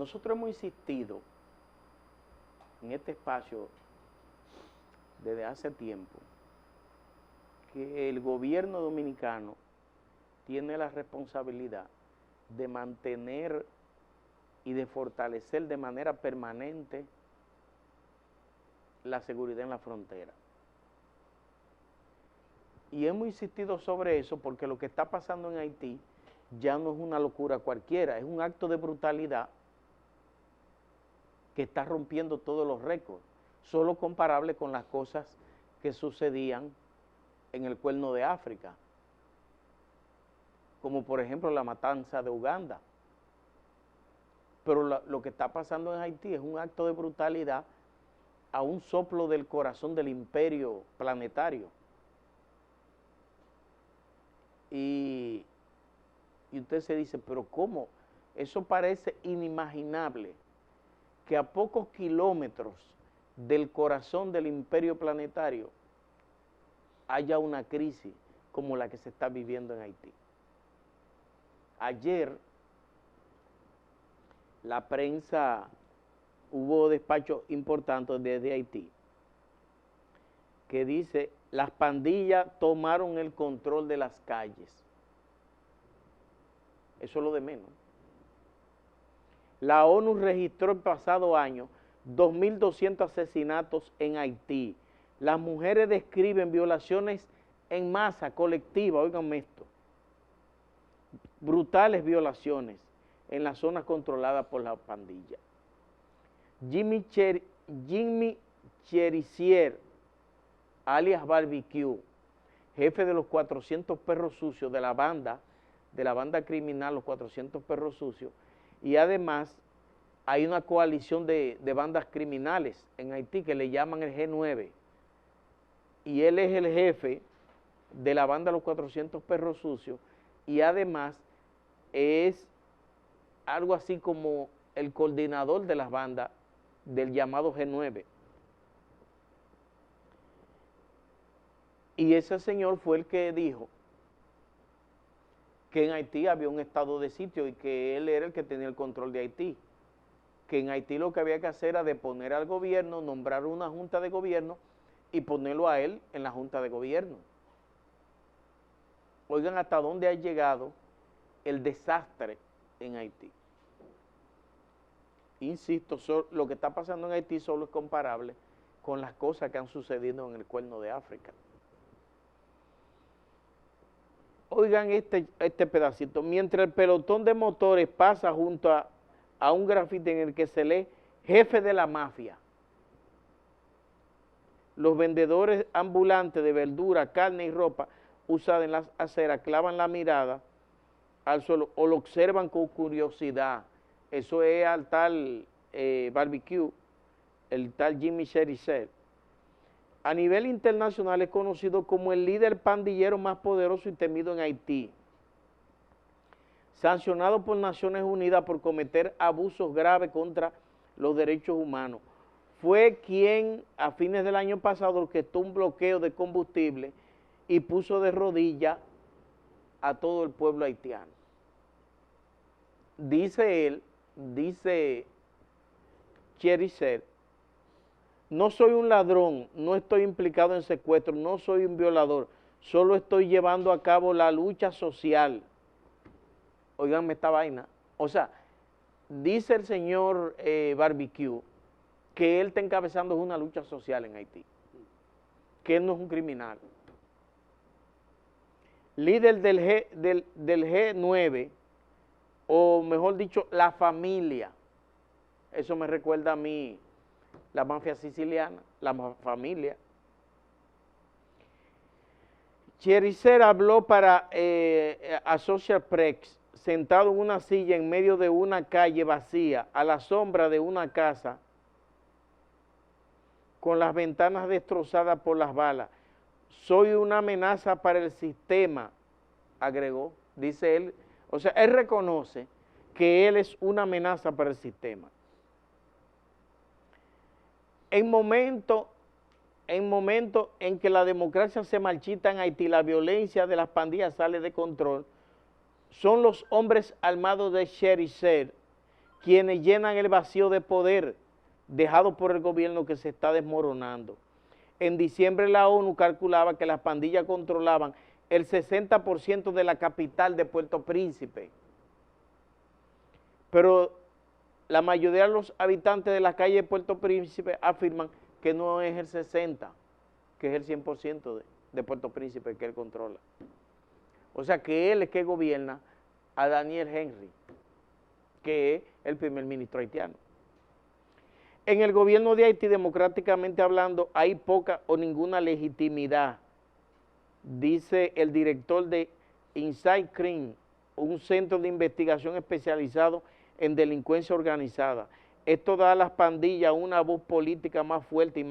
nosotros hemos insistido en este espacio desde hace tiempo que el gobierno dominicano tiene la responsabilidad de mantener y de fortalecer de manera permanente la seguridad en la frontera. Y hemos insistido sobre eso porque lo que está pasando en Haití ya no es una locura cualquiera, es un acto de brutalidad que está rompiendo todos los récords, solo comparable con las cosas que sucedían en el Cuerno de África, como por ejemplo la matanza de Uganda. Pero lo que está pasando en Haití es un acto de brutalidad a un soplo del corazón del imperio planetario. Y usted se dice, pero ¿cómo? Eso parece inimaginable, que a pocos kilómetros del corazón del imperio planetario haya una crisis como la que se está viviendo en Haití. Ayer, la prensa, hubo despachos importantes desde Haití, que dice, las pandillas tomaron el control de las calles. Eso es lo de menos. La ONU registró el pasado año 2.200 asesinatos en Haití. Las mujeres describen violaciones en masa, colectiva, óiganme esto, brutales violaciones en las zonas controladas por la pandilla. Jimmy Cherisier, alias Barbecue, jefe de los 400 perros sucios de la banda criminal, los 400 perros sucios, y además hay una coalición de bandas criminales en Haití que le llaman el G9, y él es el jefe de la banda Los 400 Perros Sucios, y además es algo así como el coordinador de las bandas del llamado G9. Y ese señor fue el que dijo que en Haití había un estado de sitio y que él era el que tenía el control de Haití, que en Haití lo que había que hacer era deponer al gobierno, nombrar una junta de gobierno y ponerlo a él en la junta de gobierno. Oigan hasta dónde ha llegado el desastre en Haití. Insisto, lo que está pasando en Haití solo es comparable con las cosas que han sucedido en el Cuerno de África. Oigan este pedacito. Mientras el pelotón de motores pasa junto a un grafiti en el que se lee jefe de la mafia, los vendedores ambulantes de verdura, carne y ropa usada en las aceras clavan la mirada al suelo o lo observan con curiosidad. Eso es al tal Barbecue, el tal Jimmy Cherisier. A nivel internacional es conocido como el líder pandillero más poderoso y temido en Haití, sancionado por Naciones Unidas por cometer abusos graves contra los derechos humanos. Fue quien a fines del año pasado orquestó un bloqueo de combustible y puso de rodillas a todo el pueblo haitiano. Dice él, dice Cherisier, no soy un ladrón, no estoy implicado en secuestro, no soy un violador, solo estoy llevando a cabo la lucha social. Óiganme esta vaina. O sea, dice el señor Barbecue que él está encabezando una lucha social en Haití, que él no es un criminal. Líder del G9, o mejor dicho, la familia. Eso me recuerda a mí, la mafia siciliana, la familia. Cherisier habló para Associated Press, sentado en una silla en medio de una calle vacía, a la sombra de una casa, con las ventanas destrozadas por las balas. Soy una amenaza para el sistema, agregó, dice él. O sea, él reconoce que él es una amenaza para el sistema. En momentos en que la democracia se marchita en Haití, la violencia de las pandillas sale de control, son los hombres armados de Cherisier quienes llenan el vacío de poder dejado por el gobierno que se está desmoronando. En diciembre la ONU calculaba que las pandillas controlaban el 60% de la capital de Puerto Príncipe, pero la mayoría de los habitantes de la calle de Puerto Príncipe afirman que no es el 60%, que es el 100% de Puerto Príncipe que él controla. O sea que él es que gobierna a Daniel Henry, que es el primer ministro haitiano. En el gobierno de Haití, democráticamente hablando, hay poca o ninguna legitimidad, dice el director de Inside Crime, un centro de investigación especializado en delincuencia organizada. Esto da a las pandillas una voz política más fuerte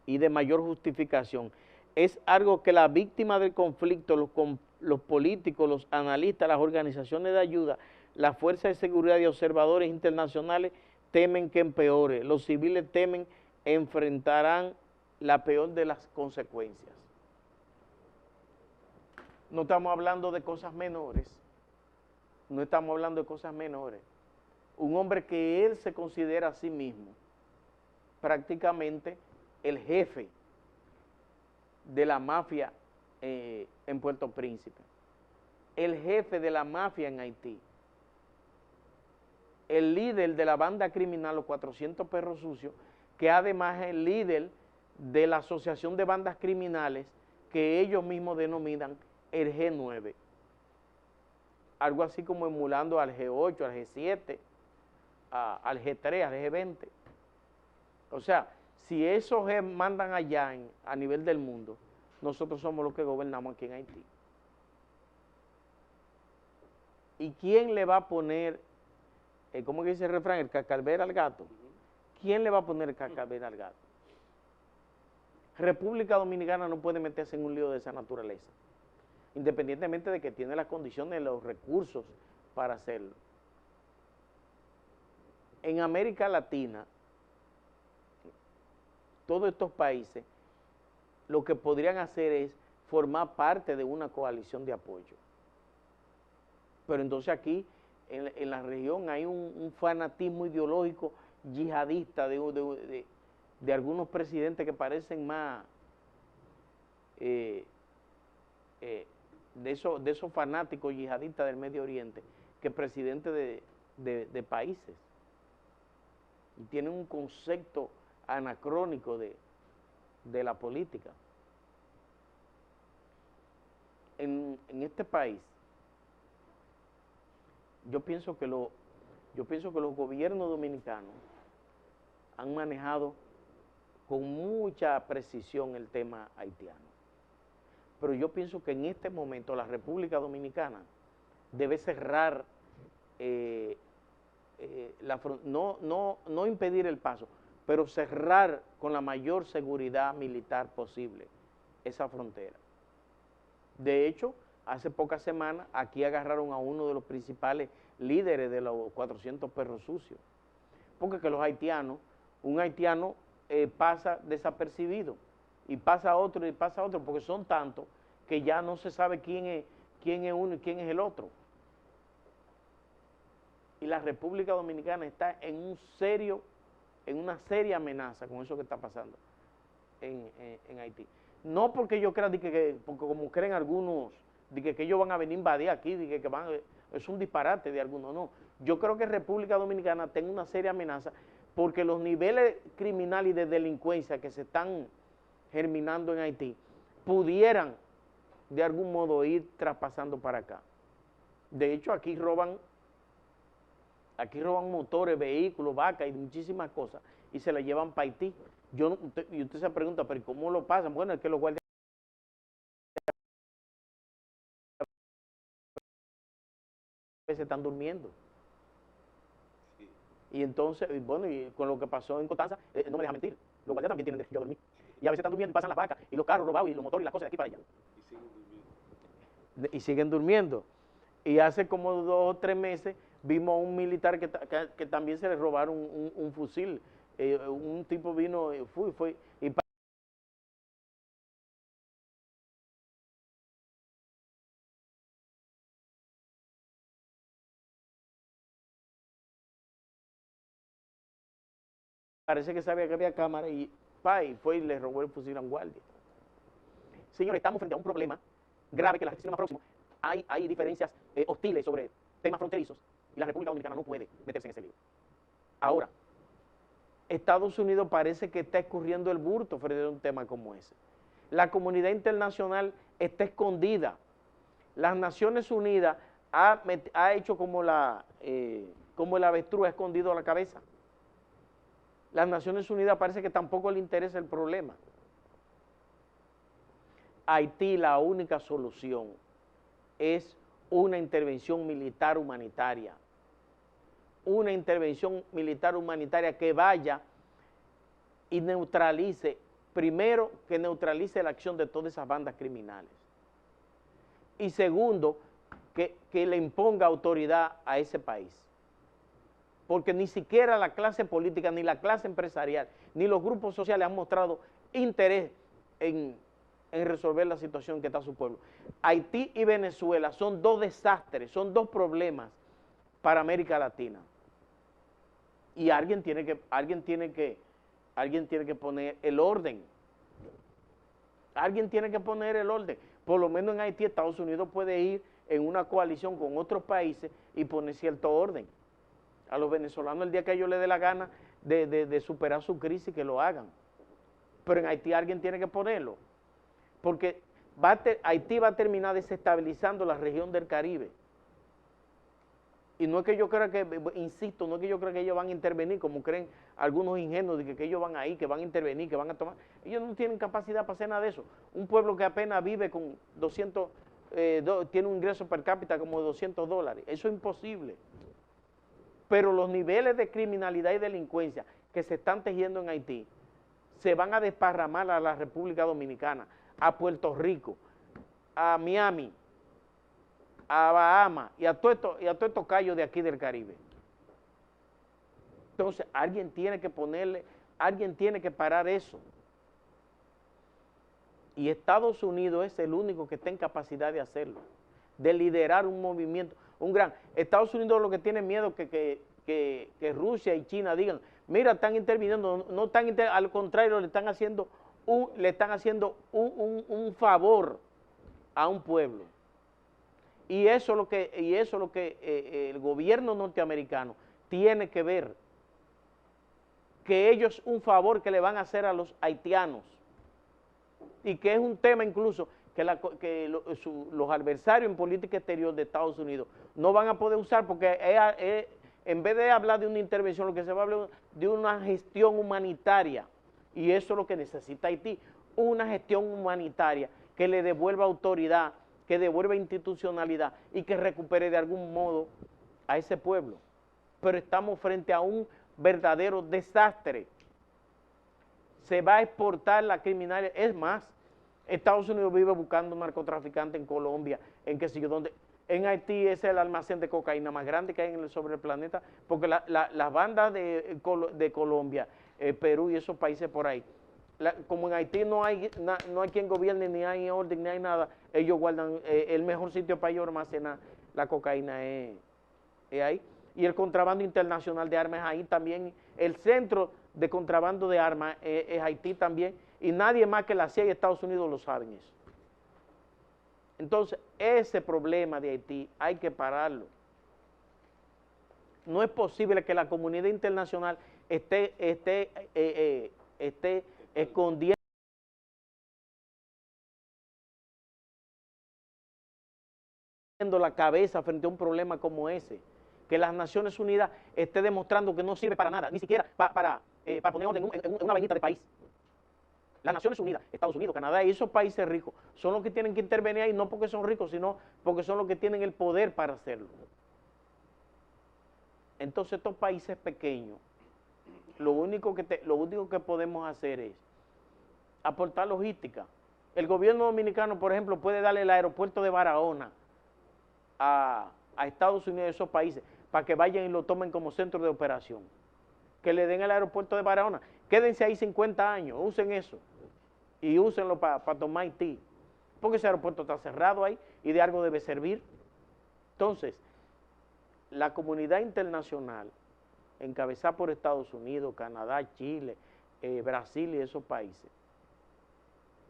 y de mayor justificación. Es algo que las víctimas del conflicto, los políticos, los analistas, las organizaciones de ayuda, las fuerzas de seguridad y observadores internacionales temen que empeore. Los civiles temen enfrentarán la peor de las consecuencias. No estamos hablando de cosas menores, no estamos hablando de cosas menores. Un hombre que él se considera a sí mismo prácticamente el jefe de la mafia en Puerto Príncipe, el jefe de la mafia en Haití, el líder de la banda criminal Los 400 Perros Sucios, que además es el líder de la asociación de bandas criminales que ellos mismos denominan el G9, algo así como emulando al G8, al G7, al G3, al G20. O sea, si esos G mandan allá a nivel del mundo, nosotros somos los que gobernamos aquí en Haití. ¿Y quién le va a poner, cómo que dice el refrán, el cascabel al gato? ¿Quién le va a poner el cascabel al gato? República Dominicana no puede meterse en un lío de esa naturaleza, independientemente de que tiene las condiciones, los recursos para hacerlo. En América Latina, todos estos países, lo que podrían hacer es formar parte de una coalición de apoyo. Pero entonces aquí, en la región, hay un fanatismo ideológico yihadista de algunos presidentes que parecen más de esos fanáticos yihadistas del Medio Oriente que presidentes de países. Y tienen un concepto anacrónico de la política. En este país, yo pienso que los gobiernos dominicanos han manejado con mucha precisión el tema haitiano. Pero yo pienso que en este momento la República Dominicana debe cerrar, no impedir el paso, pero cerrar con la mayor seguridad militar posible esa frontera. De hecho, hace pocas semanas aquí agarraron a uno de los principales líderes de los 400 Perros Sucios, porque que los haitianos, un haitiano pasa desapercibido, y pasa otro, porque son tantos que ya no se sabe quién es uno y quién es el otro. Y la República Dominicana está en una seria amenaza con eso que está pasando en Haití. No porque yo crea, porque como creen algunos, que ellos van a venir a invadir aquí, es un disparate de algunos, no. Yo creo que República Dominicana tiene una seria amenaza porque los niveles criminales y de delincuencia que se están germinando en Haití pudieran de algún modo ir traspasando para acá. De hecho, aquí roban motores, vehículos, vacas y muchísimas cosas y se las llevan para Haití. Y usted se pregunta, ¿pero cómo lo pasan? Bueno, es que los guardias se están durmiendo. Sí. Y entonces, bueno, y con lo que pasó en Constanza, no me deja mentir, los guardias también tienen derecho a dormir. Y a veces están durmiendo y pasan las vacas y los carros robados y los motores y las cosas de aquí para allá. Y siguen durmiendo. Y hace como 2 o 3 meses vimos a un militar que también se le robaron un fusil. Un tipo vino, fue y parece que sabía que había cámara y fue y le robó el fusil a un guardia. Señores, estamos frente a un problema grave que la gente más próximo. Hay diferencias hostiles sobre temas fronterizos y la República Dominicana no puede meterse en ese lío. Ahora, Estados Unidos parece que está escurriendo el bulto frente a un tema como ese. La comunidad internacional está escondida. Las Naciones Unidas ha hecho como el avestruz ha escondido la cabeza. Las Naciones Unidas parece que tampoco le interesa el problema. Haití, la única solución es una intervención militar humanitaria. Una intervención militar humanitaria que vaya y neutralice, primero que neutralice la acción de todas esas bandas criminales. Y segundo, que le imponga autoridad a ese país. Porque ni siquiera la clase política, ni la clase empresarial, ni los grupos sociales han mostrado interés en resolver la situación que está su pueblo. Haití y Venezuela son dos desastres, son dos problemas para América Latina. Y alguien tiene que poner el orden. Alguien tiene que poner el orden. Por lo menos en Haití, Estados Unidos puede ir en una coalición con otros países y poner cierto orden. A los venezolanos el día que a ellos les dé la gana de superar su crisis, que lo hagan. Pero en Haití alguien tiene que ponerlo. Porque Haití va a terminar desestabilizando la región del Caribe. Y no es que yo crea que, insisto, no es que yo crea que ellos van a intervenir, como creen algunos ingenuos, de que ellos van ahí, que van a intervenir, que van a tomar. Ellos no tienen capacidad para hacer nada de eso. Un pueblo que apenas vive con 200, tiene un ingreso per cápita como de $200. Eso es imposible. Pero los niveles de criminalidad y delincuencia que se están tejiendo en Haití se van a desparramar a la República Dominicana, a Puerto Rico, a Miami, a Bahamas y a todos estos callos de aquí del Caribe. Entonces, alguien tiene que parar eso. Y Estados Unidos es el único que está en capacidad de hacerlo, de liderar un movimiento, Estados Unidos lo que tiene miedo que Rusia y China digan, mira, están interviniendo, no están al contrario, le están haciendo un favor a un pueblo. Y eso es lo que el gobierno norteamericano tiene que ver, que ellos un favor que le van a hacer a los haitianos, y que es un tema incluso que los adversarios en política exterior de Estados Unidos no van a poder usar, porque en vez de hablar de una intervención, lo que se va a hablar de una gestión humanitaria, y eso es lo que necesita Haití, una gestión humanitaria que le devuelva autoridad, que devuelva institucionalidad y que recupere de algún modo a ese pueblo. Pero estamos frente a un verdadero desastre. Se va a exportar la criminalidad. Es más, Estados Unidos vive buscando narcotraficantes en Colombia, en qué sé yo dónde. En Haití es el almacén de cocaína más grande que hay sobre el planeta, porque las bandas de Colombia, Perú y esos países por ahí, como en Haití no hay quien gobierne, ni hay orden, ni hay nada, ellos guardan, el mejor sitio para ellos almacenar la cocaína es ahí. Y el contrabando internacional de armas es ahí también. El centro de contrabando de armas es Haití también, y nadie más que la CIA y Estados Unidos lo saben eso. Entonces, ese problema de Haití hay que pararlo. No es posible que la comunidad internacional esté escondiendo la cabeza frente a un problema como ese, que las Naciones Unidas esté demostrando que no sirve para nada, ni siquiera para poner orden en una vainita de país. Las Naciones Unidas, Estados Unidos, Canadá y esos países ricos son los que tienen que intervenir ahí, no porque son ricos, sino porque son los que tienen el poder para hacerlo. Entonces estos países pequeños, lo único que podemos hacer es aportar logística. El gobierno dominicano, por ejemplo, puede darle el aeropuerto de Barahona a Estados Unidos y esos países para que vayan y lo tomen como centro de operación. Que le den el aeropuerto de Barahona. Quédense ahí 50 años, usen eso. Y úsenlo para tomar Haití. Porque ese aeropuerto está cerrado ahí y de algo debe servir. Entonces, la comunidad internacional encabezada por Estados Unidos, Canadá, Chile, Brasil y esos países,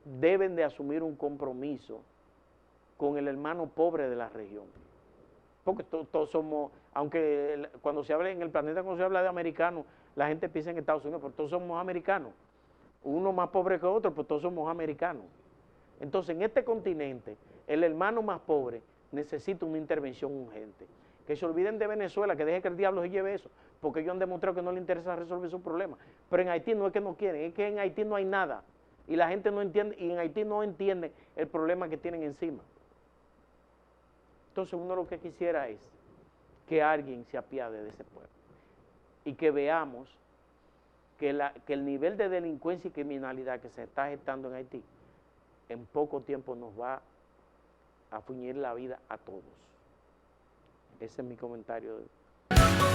deben de asumir un compromiso con el hermano pobre de la región. Porque todos somos, aunque cuando se habla en el planeta, cuando se habla de americanos, la gente piensa en Estados Unidos, pero todos somos americanos. Uno más pobre que otro, pero todos somos americanos. Entonces, en este continente, el hermano más pobre necesita una intervención urgente. Que se olviden de Venezuela, que deje que el diablo se lleve eso, porque ellos han demostrado que no les interesa resolver sus problemas. Pero en Haití no es que no quieren, es que en Haití no hay nada. Y la gente no entiende, y en Haití no entiende el problema que tienen encima. Entonces uno lo que quisiera es que alguien se apiade de ese pueblo y que veamos que el nivel de delincuencia y criminalidad que se está gestando en Haití en poco tiempo nos va a fuñir la vida a todos. Ese es mi comentario de hoy.